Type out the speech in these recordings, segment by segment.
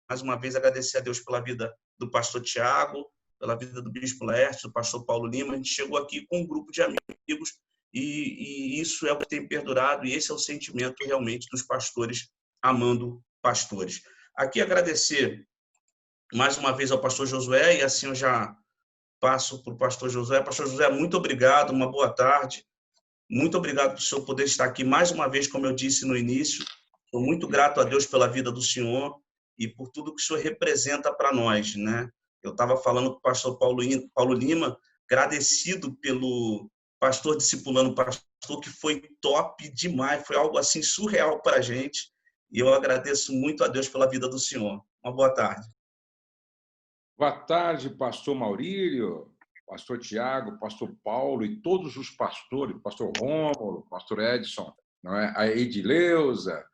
mais uma vez agradecer a Deus pela vida do pastor Tiago, pela vida do bispo Laércio, do pastor Paulo Lima. A gente chegou aqui com um grupo de amigos e isso é o que tem perdurado, e esse é o sentimento realmente dos pastores amando pastores. Aqui agradecer mais uma vez ao pastor Josué, e assim eu já passo para o pastor Josué. Pastor Josué, muito obrigado, uma boa tarde. Muito obrigado por o senhor poder estar aqui mais uma vez, como eu disse no início. Sou muito grato a Deus pela vida do senhor e por tudo que o senhor representa para nós, né? Eu estava falando com o pastor Paulo Lima, agradecido pelo pastor discipulando o pastor, que foi top demais, foi algo assim surreal para a gente, e eu agradeço muito a Deus pela vida do senhor. Uma boa tarde. Boa tarde, pastor Maurílio, pastor Tiago, pastor Paulo e todos os pastores, pastor Rômulo, pastor Edson, não é? A Edileuza,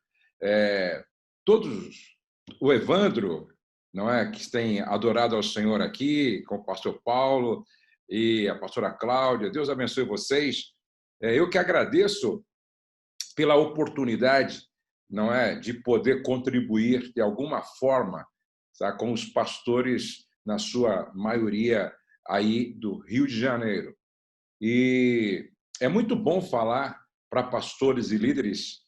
todos, o Evandro, não é? Que tem adorado ao Senhor aqui, com o pastor Paulo e a pastora Cláudia. Deus abençoe vocês. Eu que agradeço pela oportunidade, não é, de poder contribuir de alguma forma, tá, com os pastores, na sua maioria, aí do Rio de Janeiro. E é muito bom falar para pastores e líderes,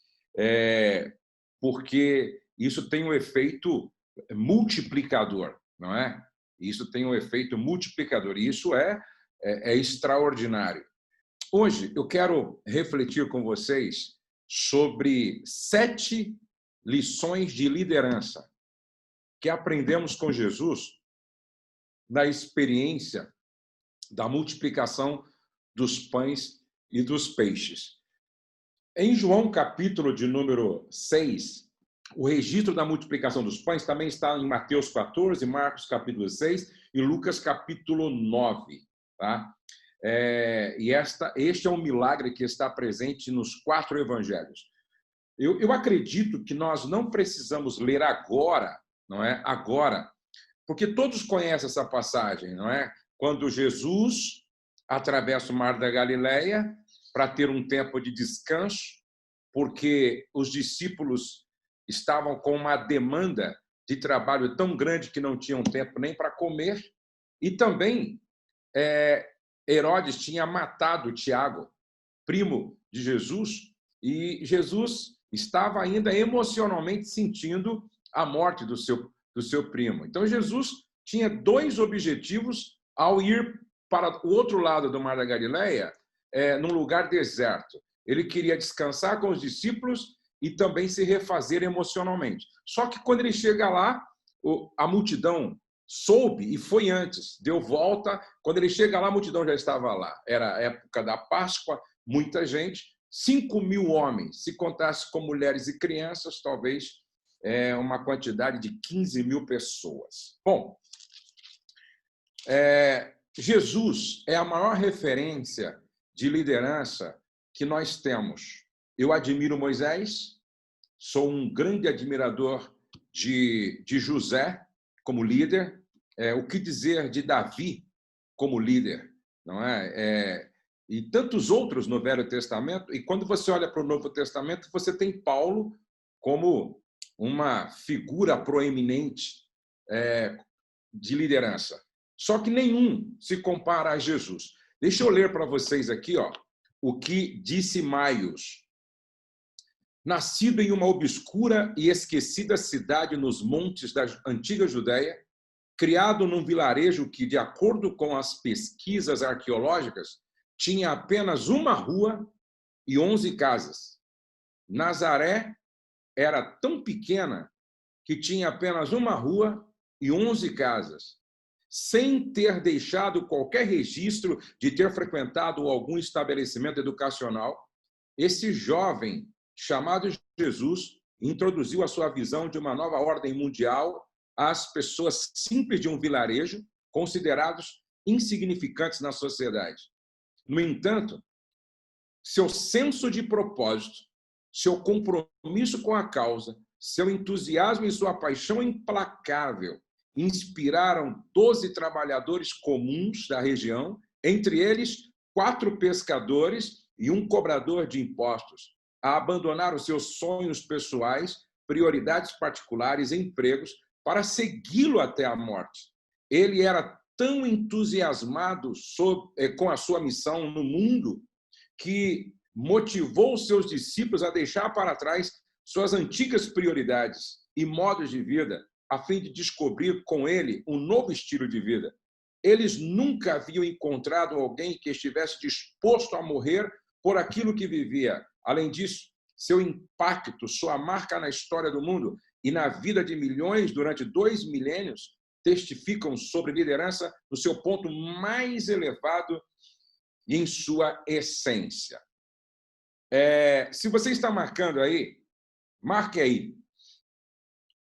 porque isso tem um efeito multiplicador, não é? Isso tem um efeito multiplicador, e isso é extraordinário. Hoje eu quero refletir com vocês sobre 7 lições de liderança que aprendemos com Jesus na experiência da multiplicação dos pães e dos peixes. Em João, capítulo de número 6, o registro da multiplicação dos pães também está em Mateus 14, Marcos, capítulo 6 e Lucas, capítulo 9. Tá? Este é um milagre que está presente nos 4 evangelhos. Eu acredito que nós não precisamos ler agora, não é? Agora, porque todos conhecem essa passagem, não é? Quando Jesus atravessa o Mar da Galileia para ter um tempo de descanso, porque os discípulos estavam com uma demanda de trabalho tão grande que não tinham tempo nem para comer, e também Herodes tinha matado Tiago, primo de Jesus, e Jesus estava ainda emocionalmente sentindo a morte do seu primo. Então, Jesus tinha 2 objetivos ao ir para o outro lado do Mar da Galileia, num lugar deserto. Ele queria descansar com os discípulos e também se refazer emocionalmente. Só que quando ele chega lá, a multidão soube e foi antes, deu volta. Quando ele chega lá, a multidão já estava lá. Era a época da Páscoa, muita gente, 5.000 homens. Se contasse com mulheres e crianças, talvez uma quantidade de 15.000 pessoas. Bom, Jesus é a maior referência de liderança que nós temos. Eu admiro Moisés, sou um grande admirador de José como líder. O que dizer de Davi como líder, não é? E tantos outros no Velho Testamento. E quando você olha para o Novo Testamento, você tem Paulo como uma figura proeminente de liderança. Só que nenhum se compara a Jesus. Deixa eu ler para vocês aqui, o que disse Maios. Nascido em uma obscura e esquecida cidade nos montes da antiga Judéia, criado num vilarejo que, de acordo com as pesquisas arqueológicas, tinha apenas uma rua e 11 casas. Nazaré era tão pequena que tinha apenas uma rua e 11 casas, sem ter deixado qualquer registro de ter frequentado algum estabelecimento educacional. Esse jovem, chamado Jesus, introduziu a sua visão de uma nova ordem mundial às pessoas simples de um vilarejo, considerados insignificantes na sociedade. No entanto, seu senso de propósito, seu compromisso com a causa, seu entusiasmo e sua paixão implacável inspiraram 12 trabalhadores comuns da região, entre eles 4 pescadores e um cobrador de impostos, a abandonar os seus sonhos pessoais, prioridades particulares e empregos para segui-lo até a morte. Ele era tão entusiasmado com a sua missão no mundo que motivou os seus discípulos a deixar para trás suas antigas prioridades e modos de vida, a fim de descobrir com ele um novo estilo de vida. Eles nunca haviam encontrado alguém que estivesse disposto a morrer por aquilo que vivia. Além disso, seu impacto, sua marca na história do mundo e na vida de milhões durante 2 milênios testificam sobre liderança no seu ponto mais elevado e em sua essência. Se você está marcando aí, marque aí.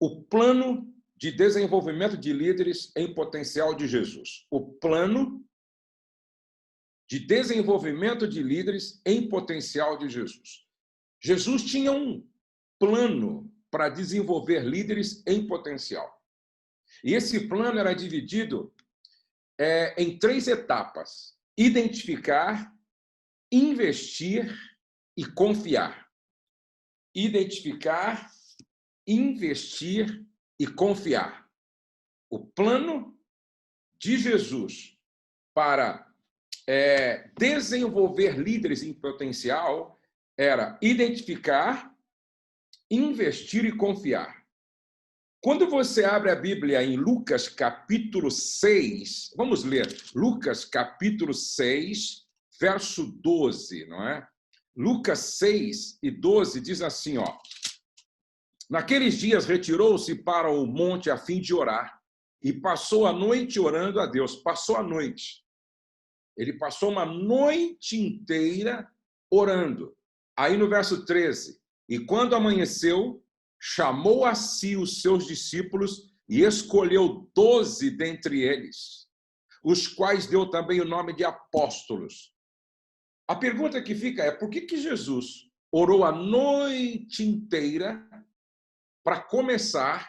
O plano de desenvolvimento de líderes em potencial de Jesus. O plano de desenvolvimento de líderes em potencial de Jesus. Jesus tinha um plano para desenvolver líderes em potencial. E esse plano era dividido em 3 etapas: identificar, investir e confiar. Identificar, investir e confiar. O plano de Jesus para desenvolver líderes em potencial era identificar, investir e confiar. Quando você abre a Bíblia em Lucas capítulo 6, vamos ler Lucas capítulo 6, verso 12, não é? Lucas 6 e 12 diz assim, ó: naqueles dias retirou-se para o monte a fim de orar e passou a noite orando a Deus. Passou a noite. Ele passou uma noite inteira orando. Aí no verso 13, e quando amanheceu, chamou a si os seus discípulos e escolheu 12 dentre eles, os quais deu também o nome de apóstolos. A pergunta que fica é: por que Jesus orou a noite inteira para começar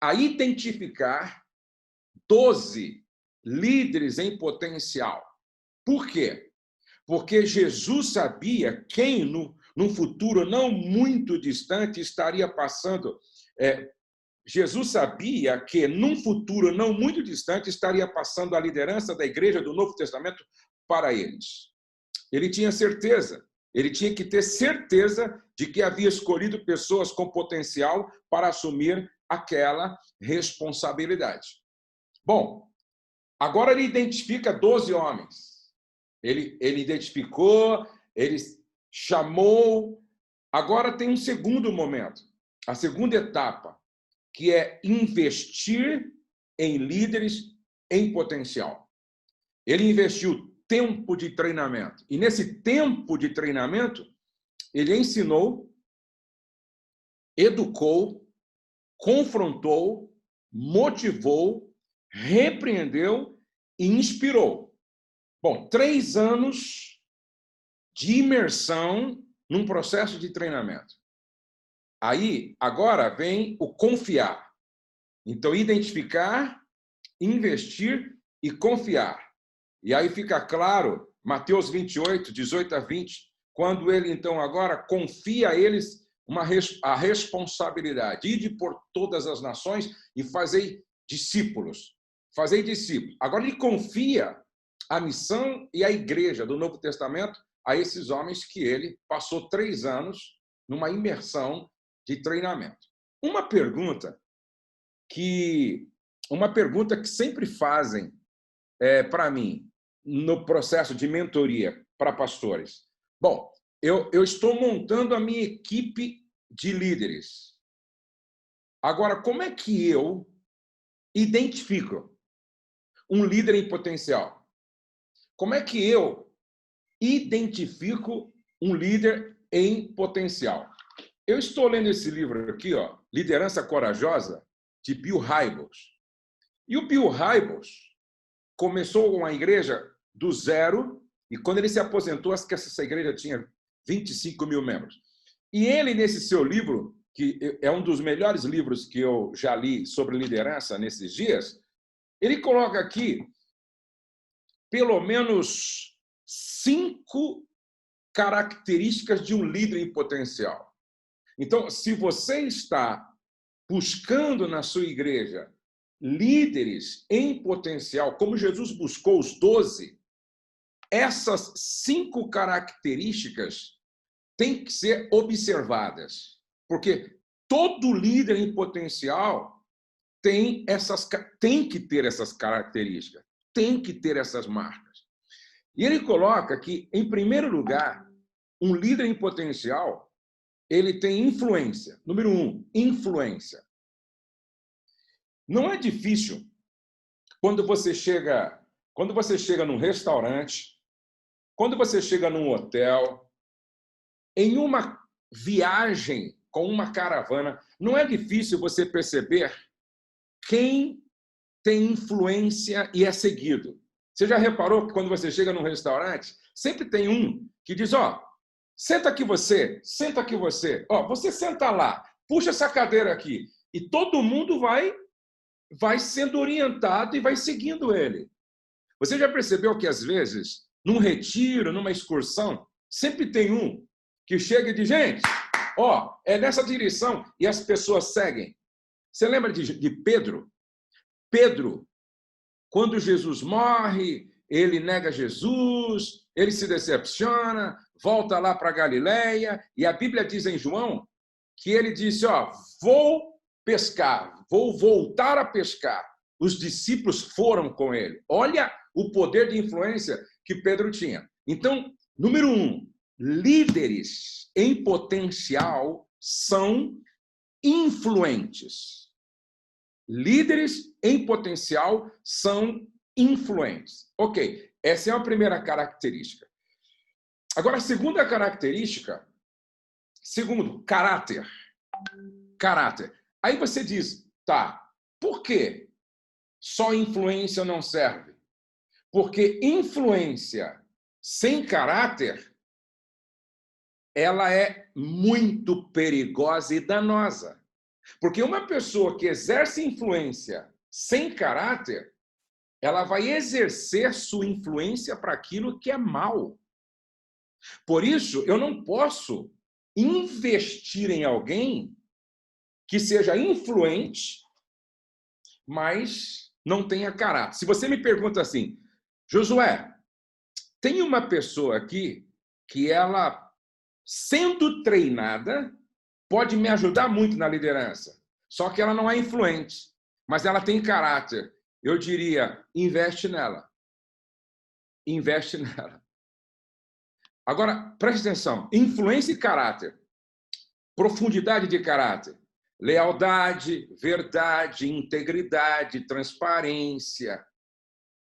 a identificar 12 líderes em potencial? Por quê? Porque Jesus sabia quem, num futuro não muito distante, estaria passando. Jesus sabia que, num futuro não muito distante, estaria passando a liderança da igreja do Novo Testamento para eles. Ele tinha certeza. Ele tinha que ter certeza de que havia escolhido pessoas com potencial para assumir aquela responsabilidade. Bom, agora ele identifica 12 homens. Ele identificou, ele chamou. Agora tem um segundo momento, a segunda etapa, que é investir em líderes em potencial. Ele investiu tempo de treinamento. E nesse tempo de treinamento, ele ensinou, educou, confrontou, motivou, repreendeu e inspirou. Bom, 3 anos de imersão num processo de treinamento. Aí, agora vem o confiar. Então, identificar, investir e confiar. E aí fica claro, Mateus 28, 18 a 20, quando ele, então, agora confia a eles a responsabilidade. Ide por todas as nações e fazei discípulos. Fazei discípulos. Agora ele confia a missão e a igreja do Novo Testamento a esses homens que ele passou 3 anos numa imersão de treinamento. Uma pergunta que sempre fazem para mim no processo de mentoria para pastores. Bom, eu estou montando a minha equipe de líderes. Agora, como é que eu identifico um líder em potencial? Como é que eu identifico um líder em potencial? Eu estou lendo esse livro aqui, ó, Liderança Corajosa, de Bill Hybels. E o Bill Hybels começou uma igreja do zero, e quando ele se aposentou, acho que essa igreja tinha 25 mil membros. E ele, nesse seu livro, que é um dos melhores livros que eu já li sobre liderança nesses dias, ele coloca aqui pelo menos 5 características de um líder em potencial. Então, se você está buscando na sua igreja líderes em potencial, como Jesus buscou os 12, essas 5 características têm que ser observadas, porque todo líder em potencial tem que ter essas características, tem que ter essas marcas. E ele coloca que, em primeiro lugar, um líder em potencial, ele tem influência. Número 1, influência. Não é difícil quando você chega num restaurante, quando você chega num hotel, em uma viagem com uma caravana, não é difícil você perceber quem tem influência e é seguido. Você já reparou que quando você chega num restaurante, sempre tem um que diz, senta aqui você, você senta lá, puxa essa cadeira aqui. E todo mundo vai sendo orientado e vai seguindo ele. Você já percebeu que, às vezes, num retiro, numa excursão, sempre tem um que chega e diz, gente, é nessa direção, e as pessoas seguem. Você lembra de Pedro? Pedro, quando Jesus morre, ele nega Jesus, ele se decepciona, volta lá para Galileia, e a Bíblia diz em João que ele disse, vou pescar, vou voltar a pescar. Os discípulos foram com ele. Olha o poder de influência que Pedro tinha. Então, número 1, líderes em potencial são influentes. Líderes em potencial são influentes. Ok, essa é a primeira característica. Agora, a segunda característica, caráter. Caráter. Aí você diz, por quê? Só influência não serve. Porque influência sem caráter, ela é muito perigosa e danosa. Porque uma pessoa que exerce influência sem caráter, ela vai exercer sua influência para aquilo que é mal. Por isso, eu não posso investir em alguém que seja influente, mas não tenha caráter. Se você me pergunta assim, Josué, tem uma pessoa aqui que ela, sendo treinada, pode me ajudar muito na liderança, só que ela não é influente, mas ela tem caráter. Eu diria, investe nela. Investe nela. Agora, preste atenção, influência e caráter, profundidade de caráter, lealdade, verdade, integridade, transparência,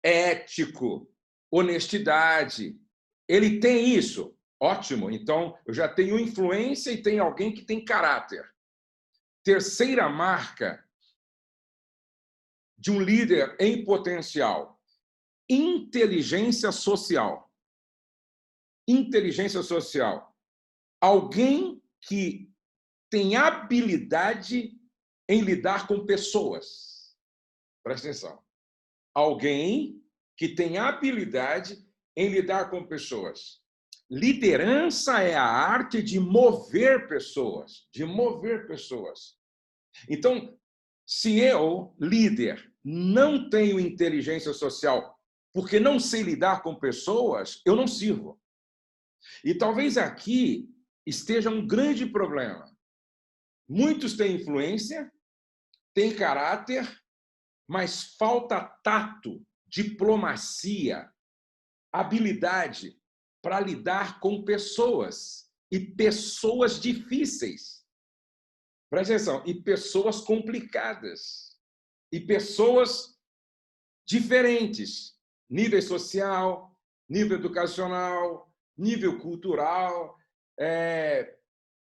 ético, honestidade. Ele tem isso? Ótimo. Então, eu já tenho influência e tenho alguém que tem caráter. Terceira marca de um líder em potencial: inteligência social. Inteligência social. Alguém que tem habilidade em lidar com pessoas. Presta atenção. Alguém que tem habilidade em lidar com pessoas. Liderança é a arte de mover pessoas, de mover pessoas. Então, se eu, líder, não tenho inteligência social porque não sei lidar com pessoas, eu não sirvo. E talvez aqui esteja um grande problema. Muitos têm influência, têm caráter, mas falta tato, diplomacia, habilidade para lidar com pessoas, e pessoas difíceis. Presta atenção, e pessoas complicadas, e pessoas diferentes, nível social, nível educacional, nível cultural,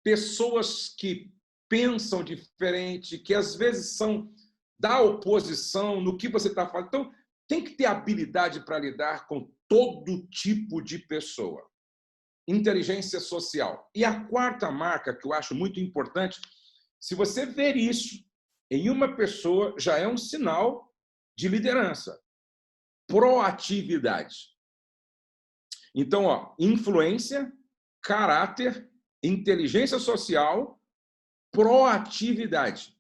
pessoas que pensam diferente, que às vezes são da oposição no que você está falando. Então, tem que ter habilidade para lidar com todo tipo de pessoa. Inteligência social. E a quarta marca, que eu acho muito importante, se você ver isso em uma pessoa, já é um sinal de liderança. Proatividade. Então, influência, caráter, inteligência social, proatividade.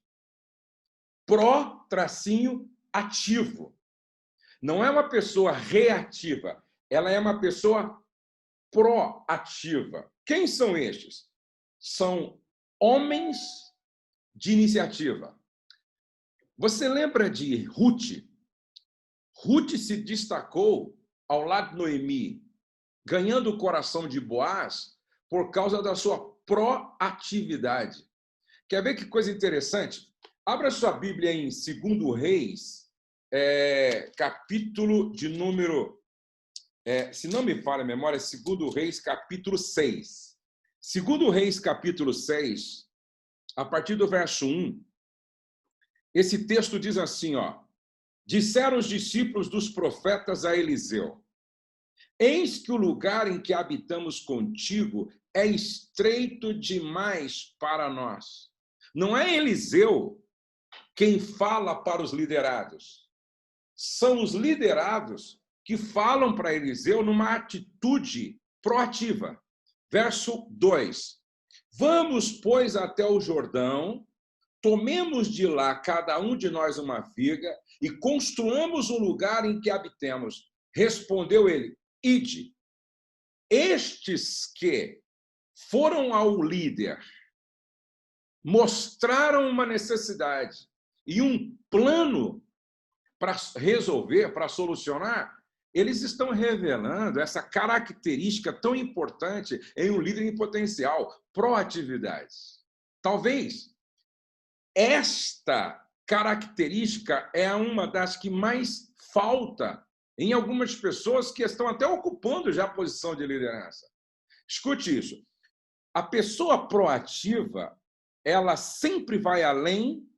pró-ativo. Não é uma pessoa reativa, ela é uma pessoa proativa. Quem são estes? São homens de iniciativa. Você lembra de Ruth? Ruth se destacou ao lado de Noemi, ganhando o coração de Boaz por causa da sua proatividade. Quer ver que coisa interessante? Abra sua Bíblia em 2 Reis, capítulo de número... se não me falha a memória, 2 Reis, capítulo 6. 2 Reis, capítulo 6, a partir do verso 1, esse texto diz assim, ó: disseram os discípulos dos profetas a Eliseu: eis que o lugar em que habitamos contigo é estreito demais para nós. Não é Eliseu quem fala para os liderados. São os liderados que falam para Eliseu numa atitude proativa. Verso 2. Vamos, pois, até o Jordão, tomemos de lá cada um de nós uma viga e construamos um lugar em que habitemos. Respondeu ele: ide. Estes que foram ao líder, mostraram uma necessidade e um plano para resolver, para solucionar, eles estão revelando essa característica tão importante em um líder em potencial, proatividade. Talvez esta característica é uma das que mais falta em algumas pessoas que estão até ocupando já a posição de liderança. Escute isso. A pessoa proativa, ela sempre vai além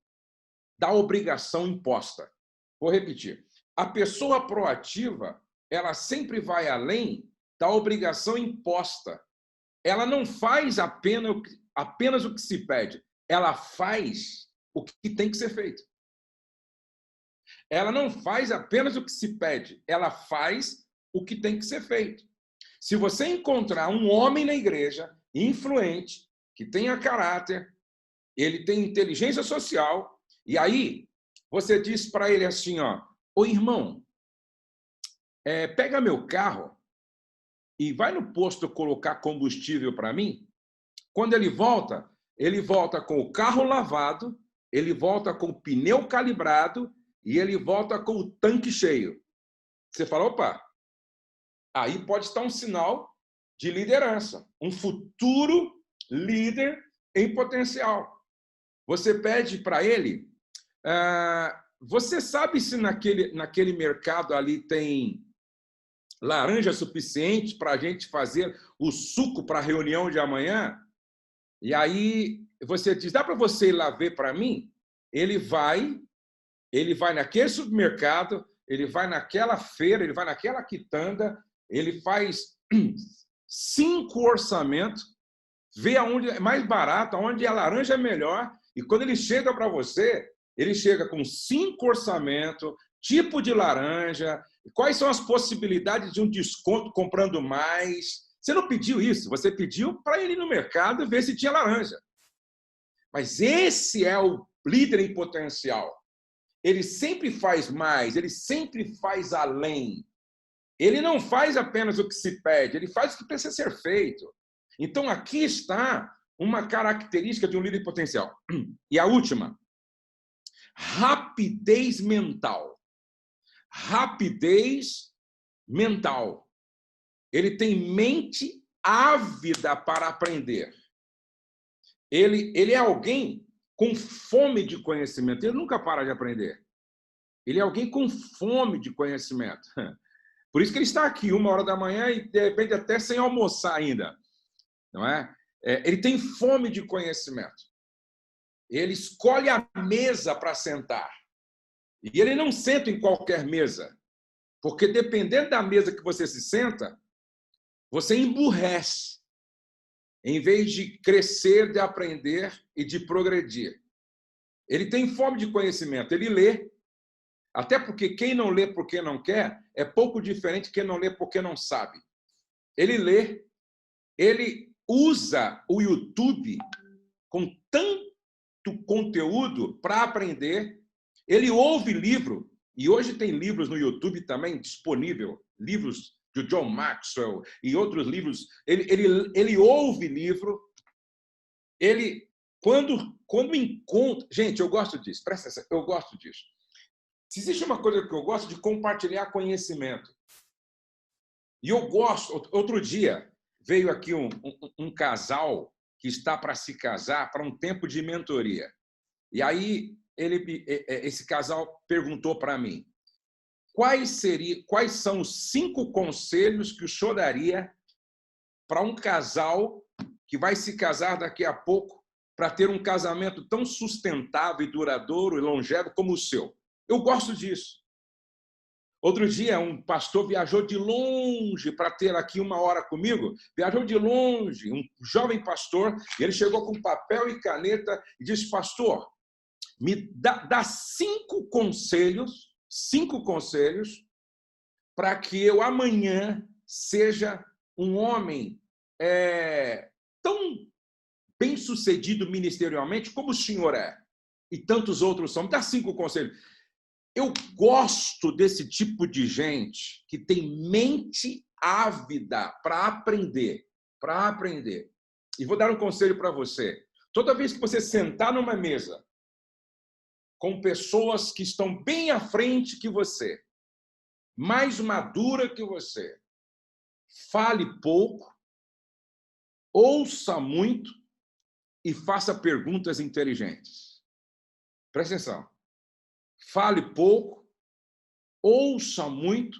da obrigação imposta. Vou repetir. A pessoa proativa, ela sempre vai além da obrigação imposta. Ela não faz apenas o que se pede. Ela faz o que tem que ser feito. Ela não faz apenas o que se pede. Ela faz o que tem que ser feito. Se você encontrar um homem na igreja influente, que tenha caráter, ele tem inteligência social, e aí você diz para ele assim, ó: ô irmão, pega meu carro e vai no posto colocar combustível para mim. Quando ele volta com o carro lavado, ele volta com o pneu calibrado e ele volta com o tanque cheio. Você fala, opa, aí pode estar um sinal de liderança, um futuro líder em potencial. Você pede para ele, você sabe se naquele mercado ali tem laranja suficiente para a gente fazer o suco para a reunião de amanhã? E aí você diz, dá para você ir lá ver para mim? Ele vai naquele supermercado, ele vai naquela feira, ele vai naquela quitanda, ele faz 5 orçamentos, vê aonde é mais barato, aonde a laranja é melhor, e quando ele chega para você, ele chega com 5 orçamentos, tipo de laranja, quais são as possibilidades de um desconto comprando mais. Você não pediu isso, você pediu para ele ir no mercado e ver se tinha laranja. Mas esse é o líder em potencial. Ele sempre faz mais, ele sempre faz além. Ele não faz apenas o que se pede, ele faz o que precisa ser feito. Então, aqui está uma característica de um líder em potencial. E a última, rapidez mental. Rapidez mental. Ele tem mente ávida para aprender. Ele é alguém com fome de conhecimento. Ele nunca para de aprender. Ele é alguém com fome de conhecimento. Por isso que ele está aqui 1h da manhã e, de repente, até sem almoçar ainda. Não é? Ele tem fome de conhecimento. Ele escolhe a mesa para sentar. E ele não senta em qualquer mesa. Porque, dependendo da mesa que você se senta, você emburrece. Em vez de crescer, de aprender e de progredir. Ele tem fome de conhecimento. Ele lê. Até porque quem não lê porque não quer é pouco diferente de quem não lê porque não sabe. Ele lê. Ele usa o YouTube com tanto conteúdo para aprender Ele ouve livro, e hoje tem livros no YouTube também disponível, livros de John Maxwell e outros livros. Ele ouve livro, quando encontra... Gente, eu gosto disso, presta atenção, eu gosto disso. Se existe uma coisa que eu gosto, de compartilhar conhecimento. E eu gosto... Outro dia, veio aqui um casal que está para se casar para um tempo de mentoria. E aí, esse casal perguntou para mim, quais são os 5 conselhos que o senhor daria para um casal que vai se casar daqui a pouco, para ter um casamento tão sustentável e duradouro e longevo como o seu? Eu gosto disso. Outro dia, um pastor viajou de longe para ter aqui 1 hora comigo, viajou de longe, um jovem pastor, e ele chegou com papel e caneta e disse, pastor, me dá 5 conselhos para que eu amanhã seja um homem tão bem-sucedido ministerialmente como o senhor é. E tantos outros são. Me dá 5 conselhos. Eu gosto desse tipo de gente que tem mente ávida para aprender. E vou dar um conselho para você. Toda vez que você sentar numa mesa com pessoas que estão bem à frente que você, mais madura que você, fale pouco, ouça muito e faça perguntas inteligentes. Presta atenção. Fale pouco, ouça muito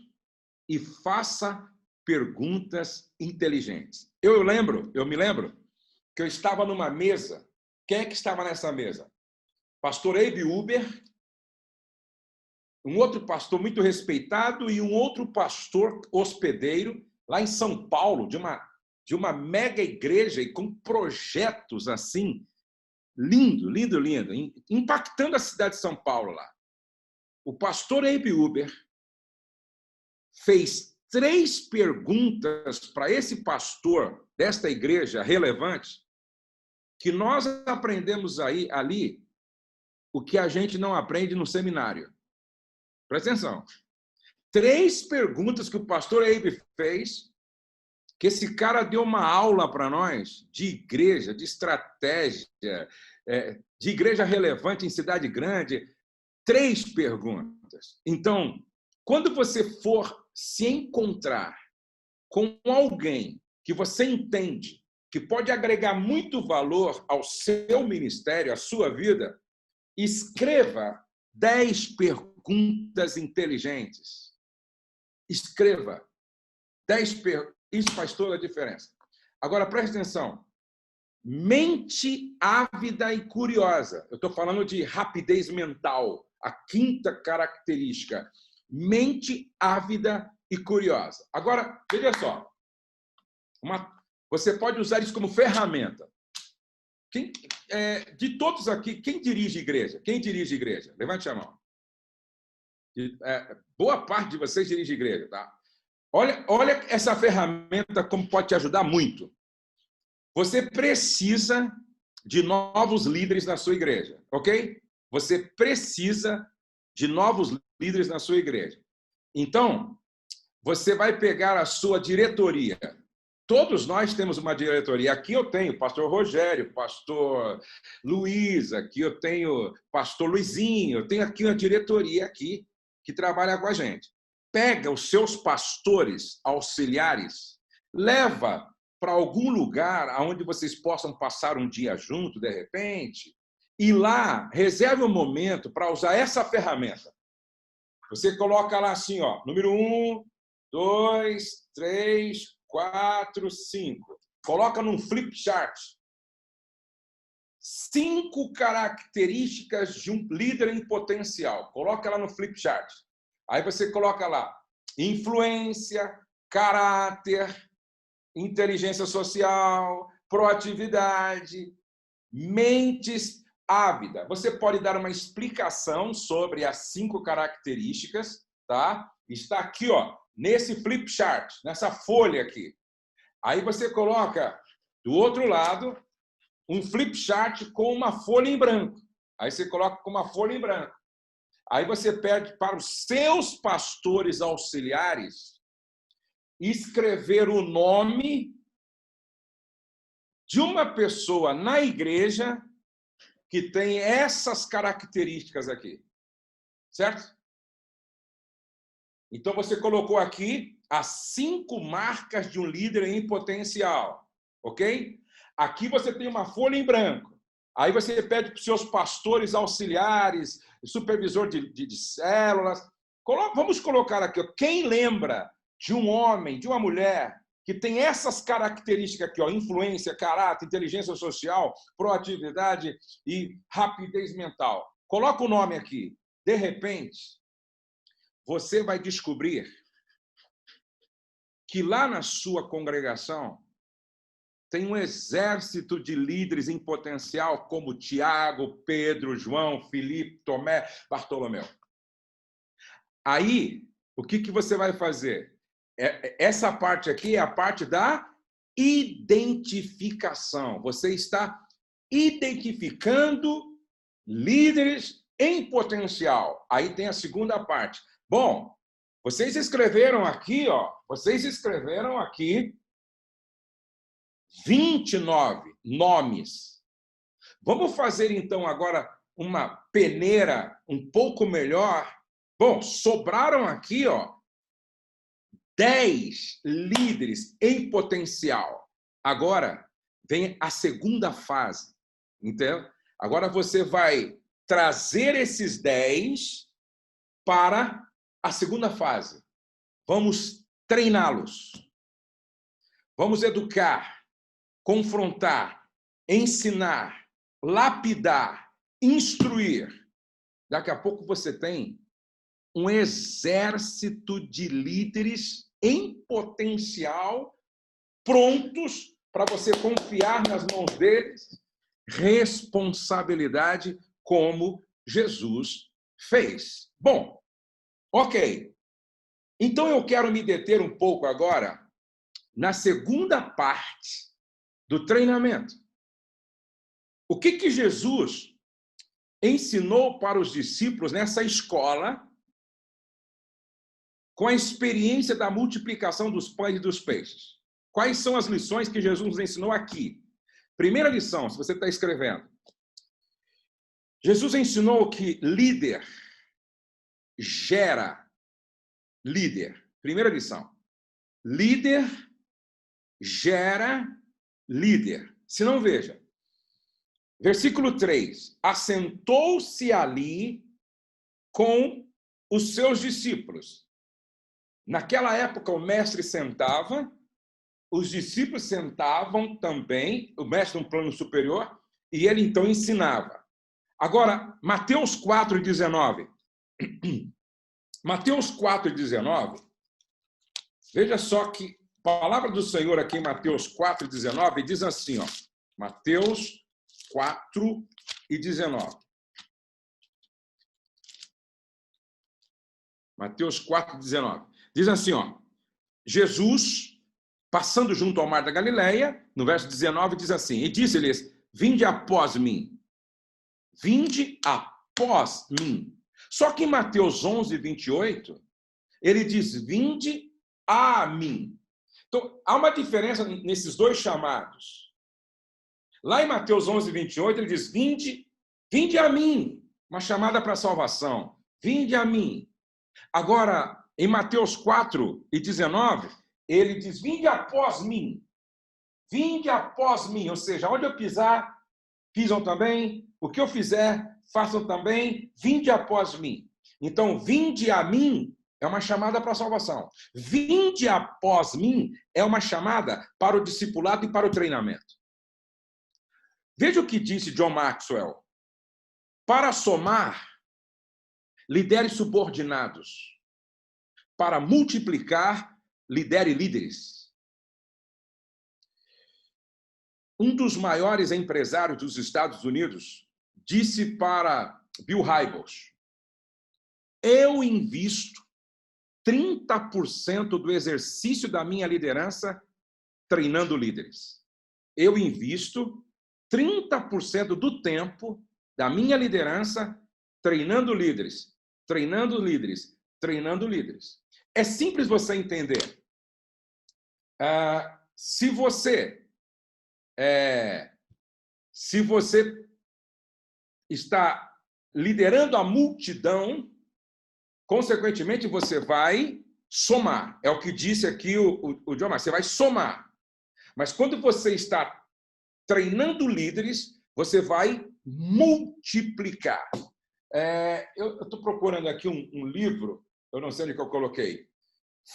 e faça perguntas inteligentes. Eu me lembro que eu estava numa mesa. Quem é que estava nessa mesa? Pastor Abe Uber, um outro pastor muito respeitado e um outro pastor hospedeiro lá em São Paulo, de uma mega igreja e com projetos assim, lindo, impactando a cidade de São Paulo lá. O pastor Abe Uber fez 3 perguntas para esse pastor desta igreja relevante, que nós aprendemos ali o que a gente não aprende no seminário. Presta atenção. 3 perguntas que o pastor Abe fez, que esse cara deu uma aula para nós de igreja, de estratégia, de igreja relevante em cidade grande. 3 perguntas. Então, quando você for se encontrar com alguém que você entende que pode agregar muito valor ao seu ministério, à sua vida, escreva 10 perguntas inteligentes. Escreva 10 perguntas. Isso faz toda a diferença. Agora, preste atenção. Mente ávida e curiosa. Eu estou falando de rapidez mental. A 5ª característica. Mente ávida e curiosa. Agora, veja só. Você pode usar isso como ferramenta. De todos aqui, quem dirige igreja? Quem dirige igreja? Levante a mão. Boa parte de vocês dirige igreja, tá? Olha essa ferramenta como pode te ajudar muito. Você precisa de novos líderes na sua igreja, ok? Você precisa de novos líderes na sua igreja. Então, você vai pegar a sua diretoria. Todos nós temos uma diretoria. Aqui eu tenho pastor Rogério, pastor Luiz, aqui eu tenho pastor Luizinho, eu tenho aqui uma diretoria aqui que trabalha com a gente. Pega os seus pastores auxiliares, leva para algum lugar onde vocês possam passar um dia junto, de repente, e lá reserve um momento para usar essa ferramenta. Você coloca lá assim, ó, número 1, 2, 3, 4, 5. Coloca num flip chart. 5 características de um líder em potencial. Coloca lá no flip chart. Aí você coloca lá influência, caráter, inteligência social, proatividade, mentes ávida. Você pode dar uma explicação sobre as 5 características, tá? Está aqui, ó, nesse flip chart, nessa folha aqui. Aí você coloca do outro lado um flip chart com uma folha em branco. Aí você coloca com uma folha em branco. Aí você pede para os seus pastores auxiliares escrever o nome de uma pessoa na igreja que tem essas características aqui. Certo? Então, você colocou aqui as 5 marcas de um líder em potencial. Ok? Aqui você tem uma folha em branco. Aí você pede para os seus pastores auxiliares, supervisor de células. Vamos colocar aqui, quem lembra de um homem, de uma mulher, que tem essas características aqui, ó, influência, caráter, inteligência social, proatividade e rapidez mental. Coloca o nome aqui. De repente, você vai descobrir que lá na sua congregação tem um exército de líderes em potencial, como Tiago, Pedro, João, Filipe, Tomé, Bartolomeu. Aí, o que você vai fazer? Essa parte aqui é a parte da identificação. Você está identificando líderes em potencial. Aí tem a segunda parte. Bom, vocês escreveram aqui, ó, 29 nomes. Vamos fazer, então, agora uma peneira um pouco melhor. Bom, sobraram aqui, ó, 10 líderes em potencial. Agora vem a segunda fase. Entendeu? Agora você vai trazer esses 10 para a segunda fase. Vamos treiná-los. Vamos educar, confrontar, ensinar, lapidar, instruir. Daqui a pouco você tem um exército de líderes em potencial, prontos para você confiar nas mãos deles responsabilidade como Jesus fez. Bom, ok. Então eu quero me deter um pouco agora na segunda parte do treinamento. O que Jesus ensinou para os discípulos nessa escola com a experiência da multiplicação dos pães e dos peixes? Quais são as lições que Jesus nos ensinou aqui? Primeira lição, se você está escrevendo. Jesus ensinou que líder gera líder. Primeira lição. Líder gera líder. Se não, veja. Versículo 3. Assentou-se ali com os seus discípulos. Naquela época, o mestre sentava, os discípulos sentavam também, o mestre num plano superior, e ele então ensinava. Agora, Mateus 4,19. Mateus 4,19, veja só que a palavra do Senhor aqui em Mateus 4,19 diz assim, ó, Mateus 4,19. Mateus 4,19. Diz assim, ó, Jesus, passando junto ao mar da Galileia, no verso 19, diz assim, e disse-lhes, vinde após mim. Vinde após mim. Só que em Mateus 11:28, ele diz, vinde a mim. Então, há uma diferença nesses dois chamados. Lá em Mateus 11:28, ele diz, vinde a mim. Uma chamada para a salvação. Vinde a mim. Agora, em Mateus 4:19, ele diz, vinde após mim. Vinde após mim. Ou seja, onde eu pisar, pisam também. O que eu fizer, façam também. Vinde após mim. Então, vinde a mim é uma chamada para a salvação. Vinde após mim é uma chamada para o discipulado e para o treinamento. Veja o que disse John Maxwell. Para somar, lidere subordinados. Para multiplicar, lidere líderes. Um dos maiores empresários dos Estados Unidos disse para Bill Hybels, eu invisto 30% do exercício da minha liderança treinando líderes. Eu invisto 30% do tempo da minha liderança treinando líderes. treinando líderes, treinando líderes. É simples você entender. Se você está liderando a multidão, consequentemente, você vai somar. É o que disse aqui o John Maxwell. Você vai somar. Mas quando você está treinando líderes, você vai multiplicar. Eu estou procurando aqui um livro, eu não sei onde que eu coloquei.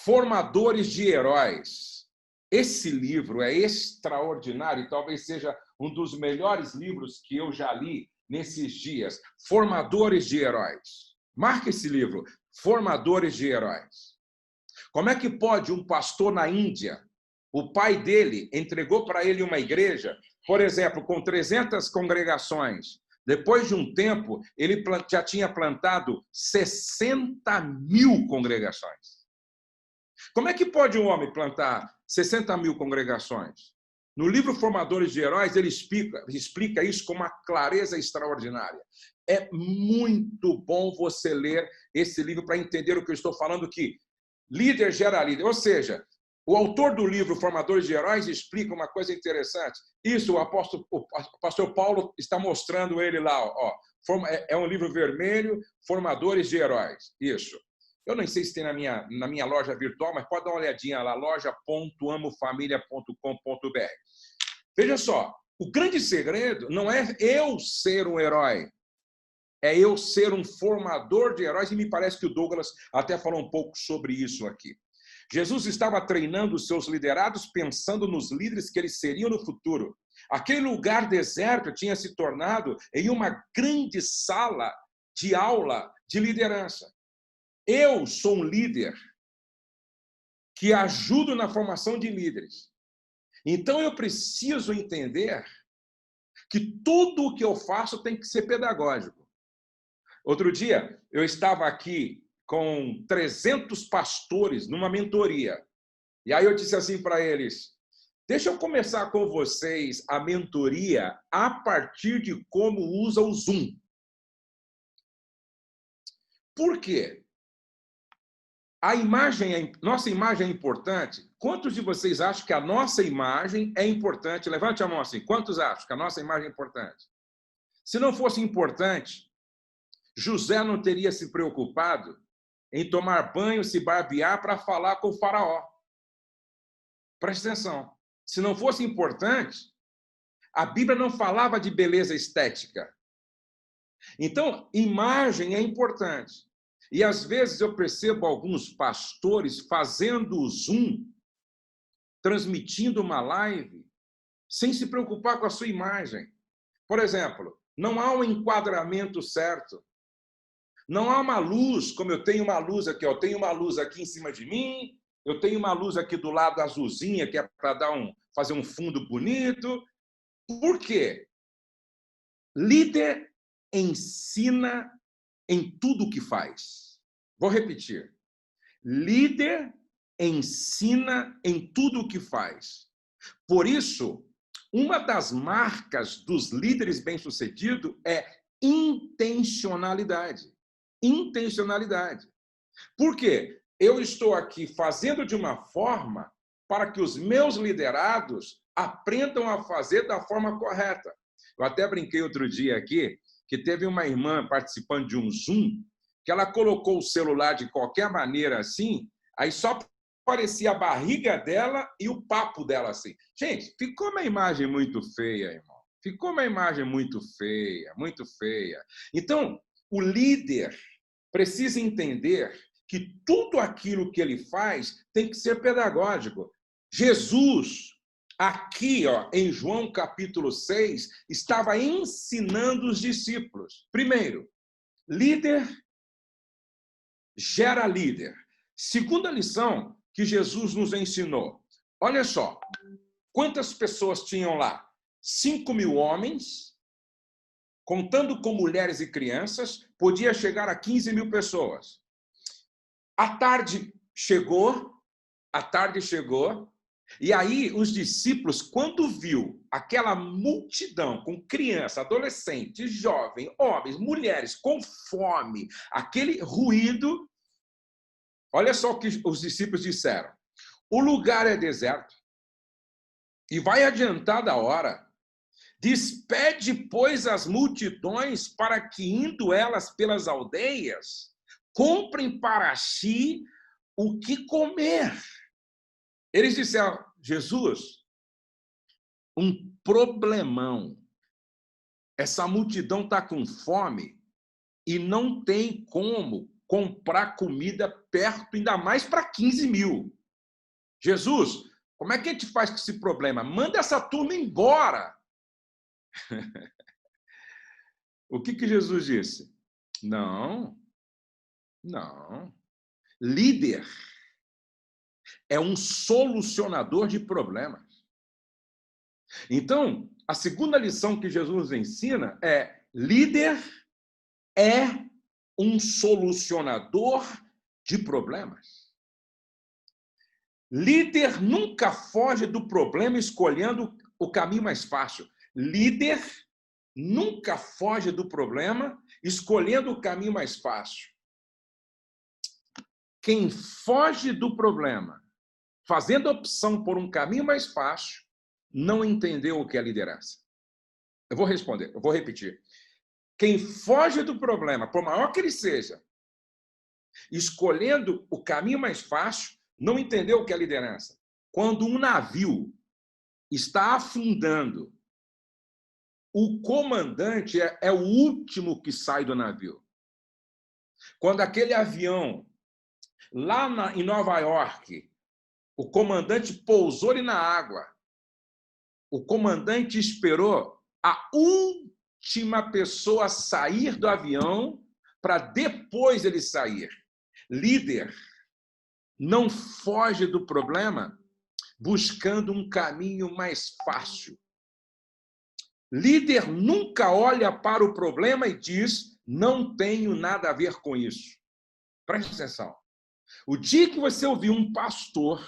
Formadores de Heróis. Esse livro é extraordinário, talvez seja um dos melhores livros que eu já li nesses dias. Formadores de Heróis. Marque esse livro, Formadores de Heróis. Como é que pode um pastor na Índia, o pai dele entregou para ele uma igreja, por exemplo, com 300 congregações. Depois de um tempo, ele já tinha plantado 60.000 congregações. Como é que pode um homem plantar 60.000 congregações? No livro Formadores de Heróis, ele explica isso com uma clareza extraordinária. É muito bom você ler esse livro para entender o que eu estou falando, que líder gera líder. Ou seja, o autor do livro Formadores de Heróis explica uma coisa interessante. Isso o pastor Paulo está mostrando ele lá. Ó. É um livro vermelho, Formadores de Heróis. Isso. Eu nem sei se tem na minha loja virtual, mas pode dar uma olhadinha lá, loja.amofamilia.com.br. Veja só, o grande segredo não é eu ser um herói, é eu ser um formador de heróis, e me parece que o Douglas até falou um pouco sobre isso aqui. Jesus estava treinando os seus liderados pensando nos líderes que eles seriam no futuro. Aquele lugar deserto tinha se tornado em uma grande sala de aula de liderança. Eu sou um líder que ajudo na formação de líderes. Então, eu preciso entender que tudo o que eu faço tem que ser pedagógico. Outro dia, eu estava aqui com 300 pastores numa mentoria. E aí eu disse assim para eles, deixa eu começar com vocês a mentoria a partir de como usa o Zoom. Por quê? Nossa imagem é importante. Quantos de vocês acham que a nossa imagem é importante? Levante a mão assim. Quantos acham que a nossa imagem é importante? Se não fosse importante, José não teria se preocupado em tomar banho, se barbear para falar com o faraó. Preste atenção. Se não fosse importante, a Bíblia não falava de beleza estética. Então, imagem é importante. E, às vezes, eu percebo alguns pastores fazendo o Zoom, transmitindo uma live, sem se preocupar com a sua imagem. Por exemplo, não há um enquadramento certo. Não há uma luz, como eu tenho uma luz aqui. Eu tenho uma luz aqui em cima de mim, eu tenho uma luz aqui do lado azulzinha, que é para fazer um fundo bonito. Por quê? Líder ensina em tudo o que faz. Vou repetir. Líder ensina em tudo o que faz. Por isso, uma das marcas dos líderes bem-sucedidos é intencionalidade. Intencionalidade. Por quê? Eu estou aqui fazendo de uma forma para que os meus liderados aprendam a fazer da forma correta. Eu até brinquei outro dia aqui que teve uma irmã participando de um Zoom que ela colocou o celular de qualquer maneira assim, aí só aparecia a barriga dela e o papo dela assim. Gente, ficou uma imagem muito feia, irmão. Ficou uma imagem muito feia, muito feia. Então, o líder precisa entender que tudo aquilo que ele faz tem que ser pedagógico. Jesus, aqui, em João capítulo 6, estava ensinando os discípulos. Primeiro, líder gera líder. Segunda lição que Jesus nos ensinou. Olha só, quantas pessoas tinham lá? 5.000 homens, contando com mulheres e crianças, podia chegar a 15.000 pessoas. A tarde chegou, E aí, os discípulos, quando viu aquela multidão com criança, adolescente, jovem, homens, mulheres, com fome, aquele ruído, olha só o que os discípulos disseram. O lugar é deserto e vai adiantar da hora. Despede, pois, as multidões para que, indo elas pelas aldeias, comprem para si o que comer. Eles disseram, Jesus, um problemão. Essa multidão está com fome e não tem como comprar comida perto, ainda mais para 15 mil. Jesus, como é que a gente faz com esse problema? Manda essa turma embora. O que Jesus disse? Não. Líder é um solucionador de problemas. Então, a segunda lição que Jesus ensina é: líder é um solucionador de problemas. Líder nunca foge do problema escolhendo o caminho mais fácil. Líder nunca foge do problema escolhendo o caminho mais fácil. Quem foge do problema fazendo opção por um caminho mais fácil não entendeu o que é liderança. Eu vou repetir. Quem foge do problema, por maior que ele seja, escolhendo o caminho mais fácil, não entendeu o que é liderança. Quando um navio está afundando, o comandante é o último que sai do navio. Quando aquele avião, lá em Nova York, o comandante pousou ali na água, o comandante esperou a última pessoa sair do avião para depois ele sair. Líder não foge do problema buscando um caminho mais fácil. Líder nunca olha para o problema e diz, não tenho nada a ver com isso. Preste atenção. O dia que você ouvir um pastor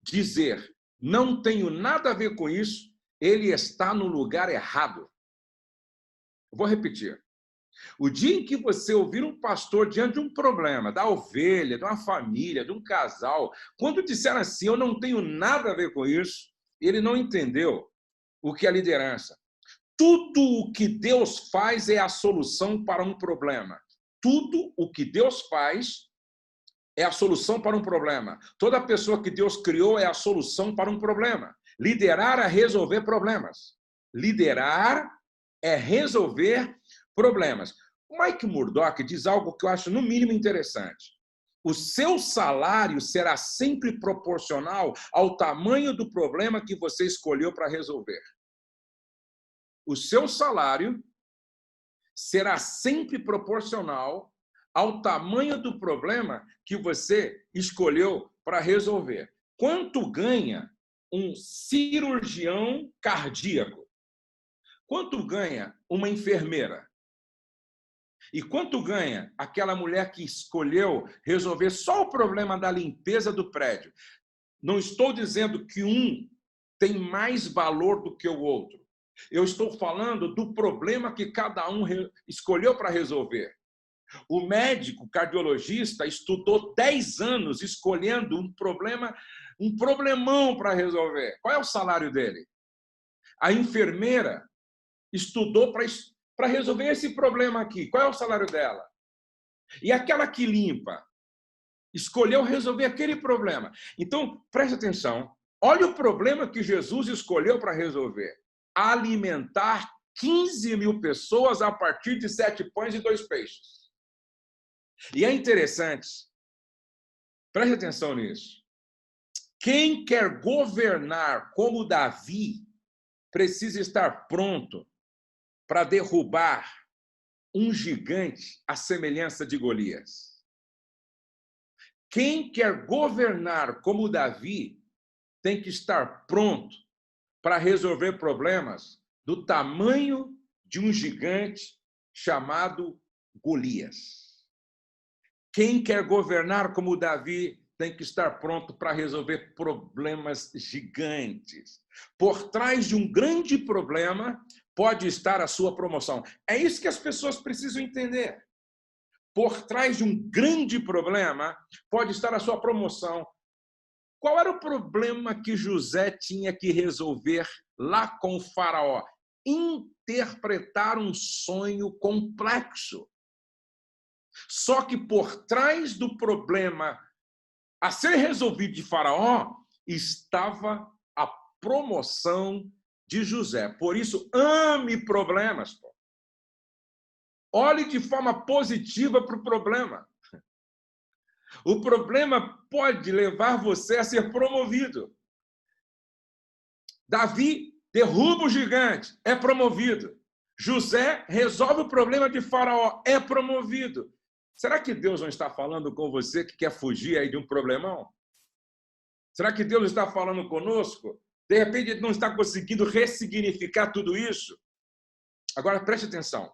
dizer, não tenho nada a ver com isso, ele está no lugar errado. Eu vou repetir. O dia em que você ouvir um pastor diante de um problema, da ovelha, de uma família, de um casal, quando disser assim, eu não tenho nada a ver com isso, ele não entendeu o que é liderança. Tudo o que Deus faz é a solução para um problema. Tudo o que Deus faz é a solução para um problema. Toda pessoa que Deus criou é a solução para um problema. Liderar é resolver problemas. Liderar é resolver problemas. O Mike Murdock diz algo que eu acho, no mínimo, interessante. O seu salário será sempre proporcional ao tamanho do problema que você escolheu para resolver. O seu salário será sempre proporcional ao tamanho do problema que você escolheu para resolver. Quanto ganha um cirurgião cardíaco? Quanto ganha uma enfermeira? E quanto ganha aquela mulher que escolheu resolver só o problema da limpeza do prédio? Não estou dizendo que um tem mais valor do que o outro. Eu estou falando do problema que cada um escolheu para resolver. O médico cardiologista estudou 10 anos escolhendo um problemão para resolver. Qual é o salário dele? A enfermeira estudou para resolver esse problema aqui. Qual é o salário dela? E aquela que limpa escolheu resolver aquele problema. Então, preste atenção. Olha o problema que Jesus escolheu para resolver. Alimentar 15 mil pessoas a partir de 7 pães e 2 peixes. E é interessante, preste atenção nisso. Quem quer governar como Davi precisa estar pronto para derrubar um gigante à semelhança de Golias. Quem quer governar como Davi tem que estar pronto para resolver problemas do tamanho de um gigante chamado Golias. Quem quer governar como Davi tem que estar pronto para resolver problemas gigantes. Por trás de um grande problema pode estar a sua promoção. É isso que as pessoas precisam entender. Por trás de um grande problema pode estar a sua promoção. Qual era o problema que José tinha que resolver lá com o faraó? Interpretar um sonho complexo. Só que por trás do problema a ser resolvido de faraó estava a promoção de José. Por isso, ame problemas. Olhe de forma positiva para o problema. O problema pode levar você a ser promovido. Davi derruba o gigante, é promovido. José resolve o problema de Faraó, é promovido. Será que Deus não está falando com você que quer fugir aí de um problemão? Será que Deus está falando conosco? De repente, ele não está conseguindo ressignificar tudo isso? Agora, preste atenção.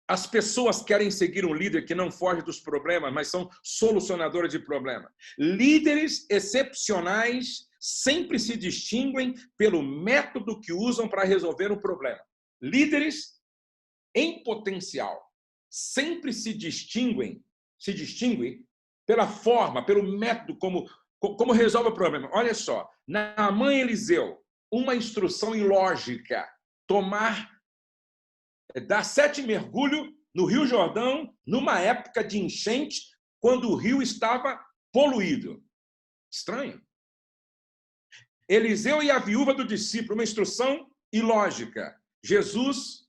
As pessoas querem seguir um líder que não foge dos problemas, mas são solucionadores de problemas. Líderes excepcionais sempre se distinguem pelo método que usam para resolver um problema. Líderes em potencial sempre se distinguem pela forma, pelo método como resolve o problema. Olha só, Naamã e Eliseu, uma instrução ilógica, dar 7 mergulhos no Rio Jordão, numa época de enchente, quando o rio estava poluído. Estranho. Eliseu e a viúva do discípulo, uma instrução ilógica. Jesus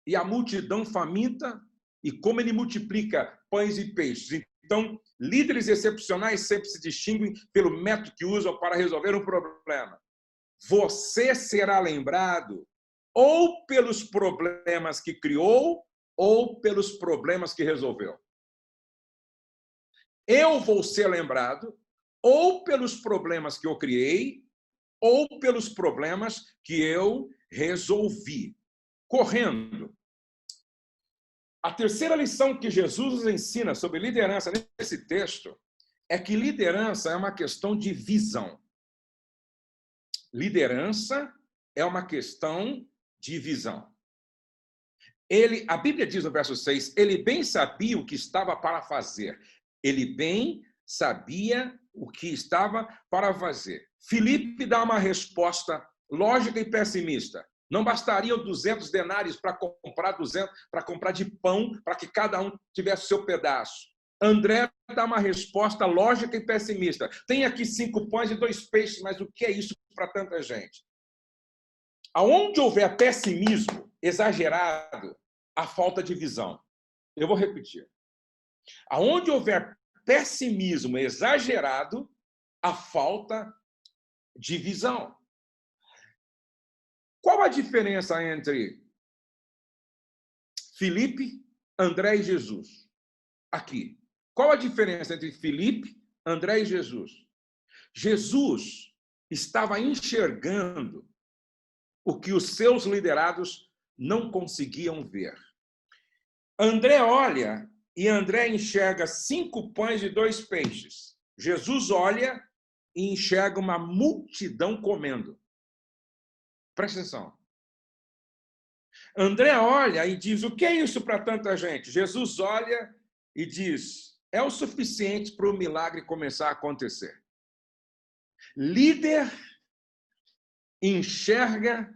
e a multidão faminta, e como ele multiplica pães e peixes. Então, líderes excepcionais sempre se distinguem pelo método que usam para resolver um problema. Você será lembrado ou pelos problemas que criou, ou pelos problemas que resolveu. Eu vou ser lembrado ou pelos problemas que eu criei, ou pelos problemas que eu resolvi. Correndo. A terceira lição que Jesus nos ensina sobre liderança nesse texto é que liderança é uma questão de visão. Liderança é uma questão de visão. A Bíblia diz no verso 6, ele bem sabia o que estava para fazer. Ele bem sabia o que estava para fazer. Filipe dá uma resposta lógica e pessimista. Não bastariam 200 denários para comprar de pão, para que cada um tivesse o seu pedaço. André dá uma resposta lógica e pessimista. Tem aqui 5 pães e 2 peixes, mas o que é isso para tanta gente? Aonde houver pessimismo exagerado, há falta de visão. Eu vou repetir. Aonde houver pessimismo exagerado, há falta de visão. Qual a diferença entre Filipe, André e Jesus? Aqui. Qual a diferença entre Filipe, André e Jesus? Jesus estava enxergando o que os seus liderados não conseguiam ver. André olha e André enxerga 5 pães e 2 peixes. Jesus olha e enxerga uma multidão comendo. Presta atenção. André olha e diz, o que é isso para tanta gente? Jesus olha e diz, é o suficiente para o milagre começar a acontecer. Líder enxerga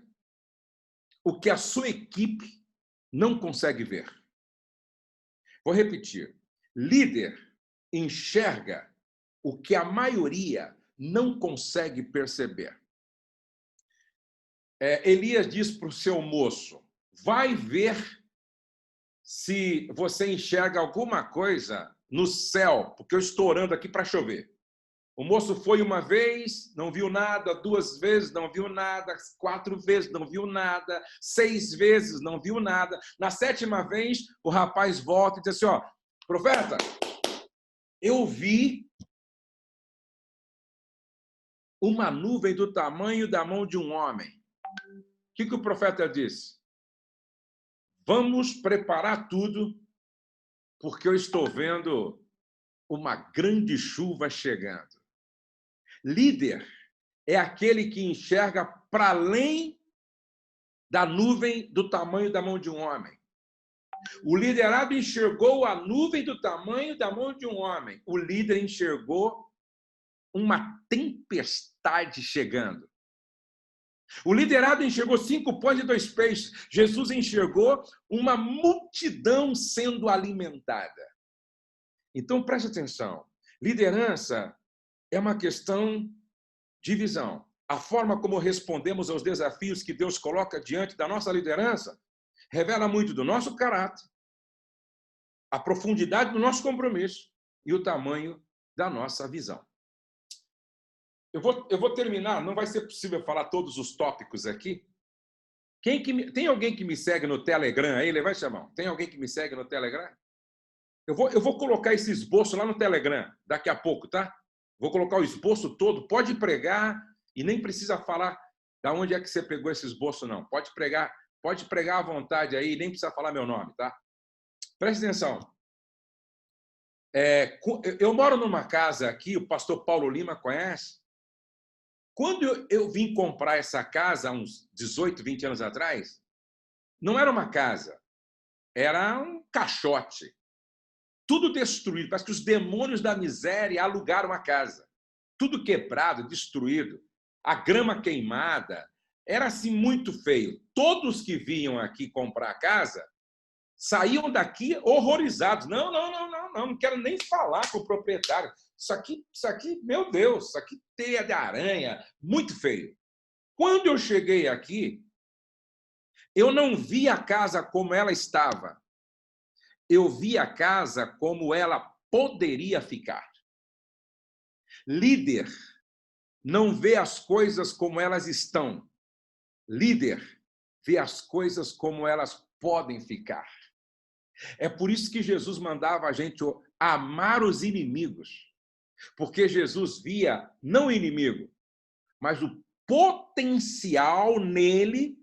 o que a sua equipe não consegue ver. Vou repetir. Líder enxerga o que a maioria não consegue perceber. Elias diz para o seu moço, vai ver se você enxerga alguma coisa no céu, porque eu estou orando aqui para chover. O moço foi uma vez, não viu nada, 2 vezes, não viu nada, 4 vezes, não viu nada, 6 vezes, não viu nada. Na 7ª vez, o rapaz volta e diz assim, profeta, eu vi uma nuvem do tamanho da mão de um homem. O que o profeta disse? Vamos preparar tudo, porque eu estou vendo uma grande chuva chegando. Líder é aquele que enxerga para além da nuvem do tamanho da mão de um homem. O liderado enxergou a nuvem do tamanho da mão de um homem. O líder enxergou uma tempestade chegando. O liderado enxergou 5 pães e 2 peixes. Jesus enxergou uma multidão sendo alimentada. Então, preste atenção. Liderança é uma questão de visão. A forma como respondemos aos desafios que Deus coloca diante da nossa liderança revela muito do nosso caráter, a profundidade do nosso compromisso e o tamanho da nossa visão. Eu vou terminar, não vai ser possível falar todos os tópicos aqui. Tem alguém que me segue no Telegram aí? Levante a mão. Tem alguém que me segue no Telegram? Eu vou colocar esse esboço lá no Telegram daqui a pouco, tá? Vou colocar o esboço todo. Pode pregar e nem precisa falar de onde é que você pegou esse esboço, não. Pode pregar à vontade aí, nem precisa falar meu nome, tá? Preste atenção. Eu moro numa casa aqui, o pastor Paulo Lima conhece. Quando eu vim comprar essa casa, há uns 18, 20 anos atrás, não era uma casa, era um caixote. Tudo destruído, parece que os demônios da miséria alugaram a casa. Tudo quebrado, destruído, a grama queimada. Era assim muito feio. Todos que vinham aqui comprar a casa saíam daqui horrorizados. Não quero nem falar com o proprietário. Isso aqui, meu Deus, isso aqui teia de aranha, muito feio. Quando eu cheguei aqui, eu não vi a casa como ela estava. Eu vi a casa como ela poderia ficar. Líder não vê as coisas como elas estão. Líder vê as coisas como elas podem ficar. É por isso que Jesus mandava a gente amar os inimigos. Porque Jesus via não o inimigo, mas o potencial nele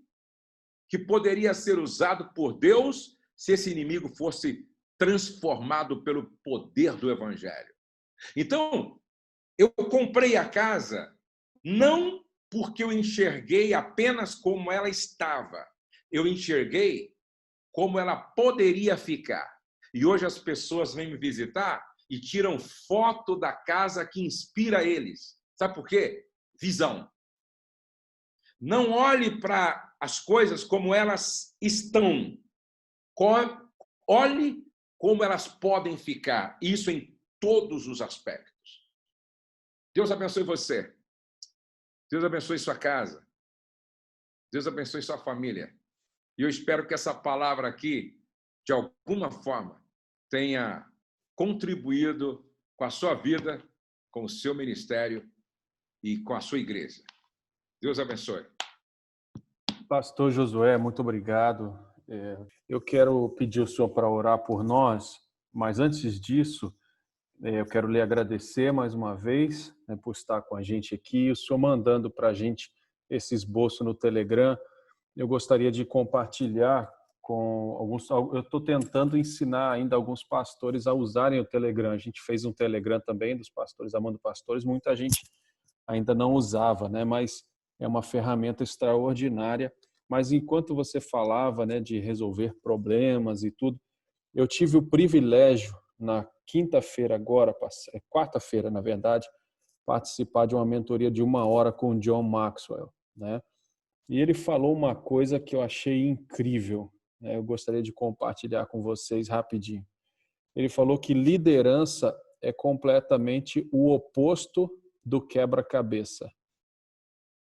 que poderia ser usado por Deus se esse inimigo fosse transformado pelo poder do Evangelho. Então, eu comprei a casa não porque eu enxerguei apenas como ela estava. Eu enxerguei como ela poderia ficar. E hoje as pessoas vêm me visitar e tiram foto da casa que inspira eles. Sabe por quê? Visão. Não olhe para as coisas como elas estão. Olhe como elas podem ficar. Isso em todos os aspectos. Deus abençoe você. Deus abençoe sua casa. Deus abençoe sua família. E eu espero que essa palavra aqui, de alguma forma, tenha contribuído com a sua vida, com o seu ministério e com a sua igreja. Deus abençoe. Pastor Josué, muito obrigado. Eu quero pedir ao senhor para orar por nós, mas antes disso, eu quero lhe agradecer mais uma vez, né, por estar com a gente aqui, o senhor mandando para a gente esse esboço no Telegram. Eu gostaria de compartilhar com alguns... Eu estou tentando ensinar ainda alguns pastores a usarem o Telegram. A gente fez um Telegram também dos pastores, Amando Pastores. Muita gente ainda não usava, né? Mas é uma ferramenta extraordinária. Mas enquanto você falava, né, de resolver problemas e tudo, eu tive o privilégio, na quinta-feira agora, quarta-feira, na verdade, participar de uma mentoria de 1 hora com o John Maxwell, né? E ele falou uma coisa que eu achei incrível, né? Eu gostaria de compartilhar com vocês rapidinho. Ele falou que liderança é completamente o oposto do quebra-cabeça,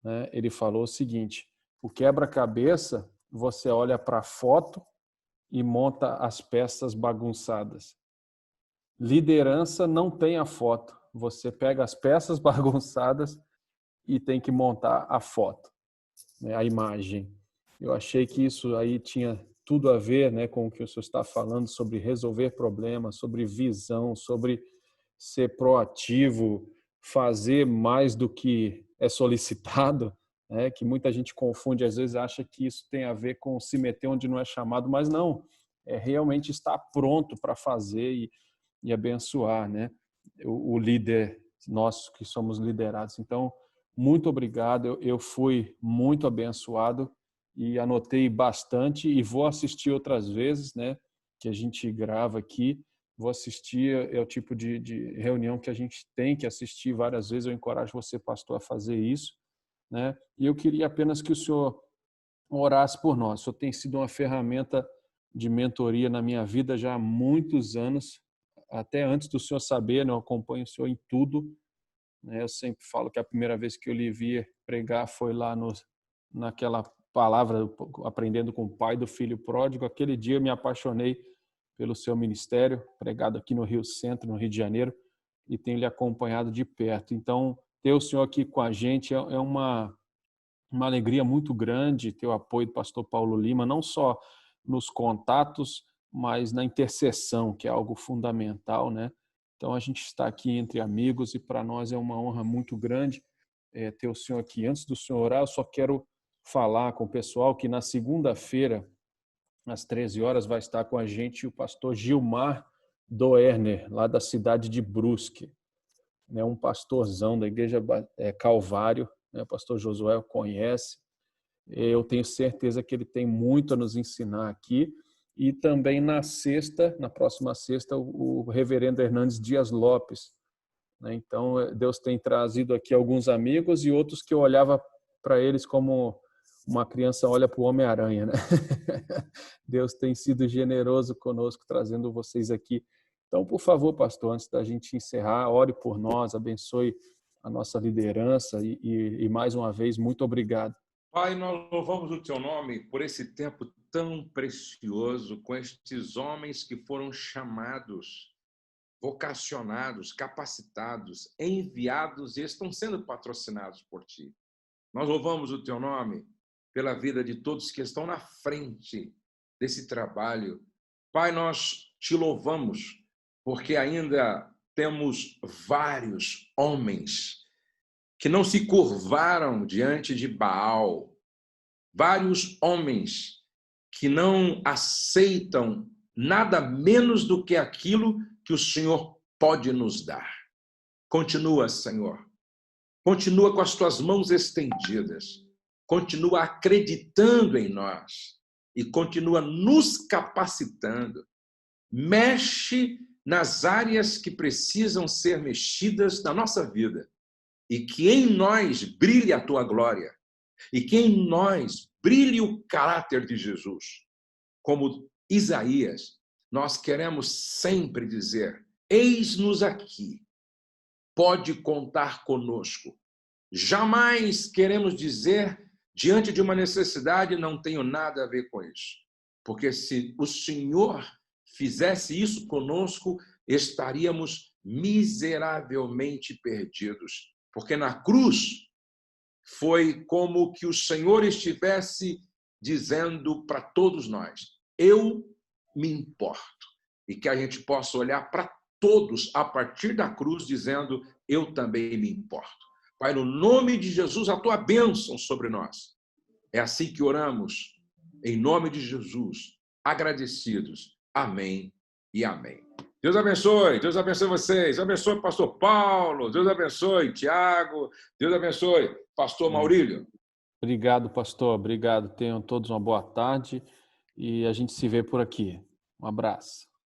né? Ele falou o seguinte: o quebra-cabeça, você olha para a foto e monta as peças bagunçadas. Liderança não tem a foto. Você pega as peças bagunçadas e tem que montar a foto, né, a imagem. Eu achei que isso aí tinha tudo a ver, né, com o que o senhor está falando sobre resolver problemas, sobre visão, sobre ser proativo, fazer mais do que é solicitado, né, que muita gente confunde, às vezes acha que isso tem a ver com se meter onde não é chamado, mas não, é realmente estar pronto para fazer. e abençoar, né, o líder nosso que somos liderados. Então, muito obrigado. Eu fui muito abençoado e anotei bastante e vou assistir outras vezes, né, que a gente grava aqui. Vou assistir, é o tipo de reunião que a gente tem que assistir várias vezes. Eu encorajo você, pastor, a fazer isso, né? E eu queria apenas que o senhor orasse por nós. O senhor tem sido uma ferramenta de mentoria na minha vida já há muitos anos, até antes do senhor saber, né? Eu acompanho o senhor em tudo, né? Eu sempre falo que a primeira vez que eu lhe vi pregar foi lá naquela palavra, aprendendo com o pai do filho pródigo. Aquele dia eu me apaixonei pelo seu ministério, pregado aqui no Rio Centro, no Rio de Janeiro, e tenho lhe acompanhado de perto. Então, ter o senhor aqui com a gente é uma alegria muito grande, ter o apoio do pastor Paulo Lima, não só nos contatos, mas na intercessão, que é algo fundamental, né? Então, a gente está aqui entre amigos e para nós é uma honra muito grande ter o senhor aqui. Antes do senhor orar, eu só quero falar com o pessoal que na segunda-feira, às 13 horas, vai estar com a gente o pastor Gilmar Doerner, lá da cidade de Brusque, né? Um pastorzão da igreja Calvário, né? O pastor Josué o conhece. Eu tenho certeza que ele tem muito a nos ensinar aqui. E também na próxima sexta, o reverendo Hernandes Dias Lopes, né? Então, Deus tem trazido aqui alguns amigos e outros que eu olhava para eles como uma criança olha para o Homem-Aranha, né? Deus tem sido generoso conosco, trazendo vocês aqui. Então, por favor, pastor, antes da gente encerrar, ore por nós, abençoe a nossa liderança e mais uma vez, muito obrigado. Pai, nós louvamos o teu nome por esse tempo tão precioso com estes homens que foram chamados, vocacionados, capacitados, enviados e estão sendo patrocinados por ti. Nós louvamos o teu nome pela vida de todos que estão na frente desse trabalho. Pai, nós te louvamos porque ainda temos vários homens que não se curvaram diante de Baal, vários homens que não aceitam nada menos do que aquilo que o Senhor pode nos dar. Continua, Senhor. Continua com as tuas mãos estendidas. Continua acreditando em nós e continua nos capacitando. Mexe nas áreas que precisam ser mexidas na nossa vida e que em nós brilhe a tua glória e que em nós brilhe o caráter de Jesus. Como Isaías, nós queremos sempre dizer: eis-nos aqui, pode contar conosco. Jamais queremos dizer, diante de uma necessidade, não tenho nada a ver com isso. Porque se o Senhor fizesse isso conosco, estaríamos miseravelmente perdidos. Porque na cruz foi como que o Senhor estivesse dizendo para todos nós: eu me importo. E que a gente possa olhar para todos a partir da cruz dizendo: eu também me importo. Pai, no nome de Jesus, a tua bênção sobre nós. É assim que oramos, em nome de Jesus, agradecidos. Amém e amém. Deus abençoe vocês, Deus abençoe o pastor Paulo, Deus abençoe Tiago, Deus abençoe pastor Maurílio. Obrigado, pastor, obrigado. Tenham todos uma boa tarde e a gente se vê por aqui. Um abraço.